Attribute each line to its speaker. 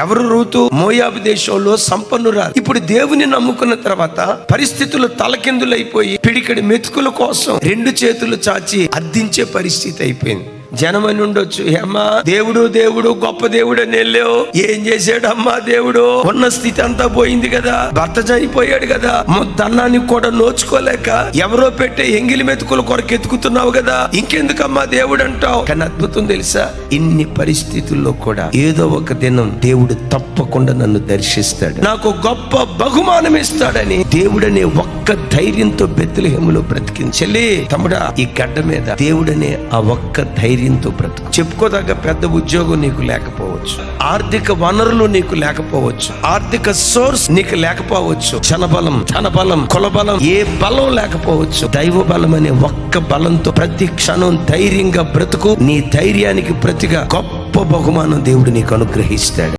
Speaker 1: ఎవరు? రూతు మోయాబు దేశంలో సంపన్నురాలు. ఇప్పుడు దేవుని నమ్ముకున్న తర్వాత పరిస్థితులు తలకిందులైపోయి పిడికడి మెతుకుల కోసం రెండు చేతులు చాచి అర్థించే పరిస్థితి అయిపోయింది. జనమని ఉండొచ్చు, అమ్మా దేవుడు దేవుడు గొప్ప దేవుడు అని వెళ్ళావు, ఏం చేశాడు అమ్మా దేవుడు? ఉన్న స్థితి అంతా పోయింది కదా, భర్త చనిపోయాడు కదా, దన్నాన్ని కూడా నోచుకోలేక ఎవరో పెట్టే ఎంగిలి మెతుకుల కొరకు ఎత్తుకుతున్నావు కదా, ఇంకెందుకమ్మా దేవుడు అంటావు? కానీ అద్భుతం తెలుసా, ఇన్ని పరిస్థితుల్లో కూడా ఏదో ఒక దినం దేవుడు తప్పకుండా నన్ను దర్శిస్తాడు, నాకు గొప్ప బహుమానం ఇస్తాడని దేవుడనే ఒక్క ధైర్యంతో బెత్లెహేములో బ్రతికింది. చెల్లి, తమ్ముడా, ఈ గడ్డ మీద దేవుడనే ఆ ఒక్క ధైర్యంతో బ్రతుకు. చెప్పుకోదగ్గ పెద్ద ఉద్యోగం నీకు లేకపోవచ్చు, ఆర్థిక వనరులు నీకు లేకపోవచ్చు, ఆర్థిక సోర్స్ నీకు లేకపోవచ్చు, జనబలం, ధనబలం, కులబలం, ఏ బలం లేకపోవచ్చు, దైవ బలం అనే ఒక్క బలంతో ప్రతి క్షణం ధైర్యంగా బ్రతుకు. నీ ధైర్యానికి ప్రతిగా గొప్ప బహుమానం దేవుడు నీకు అనుగ్రహిస్తాడు.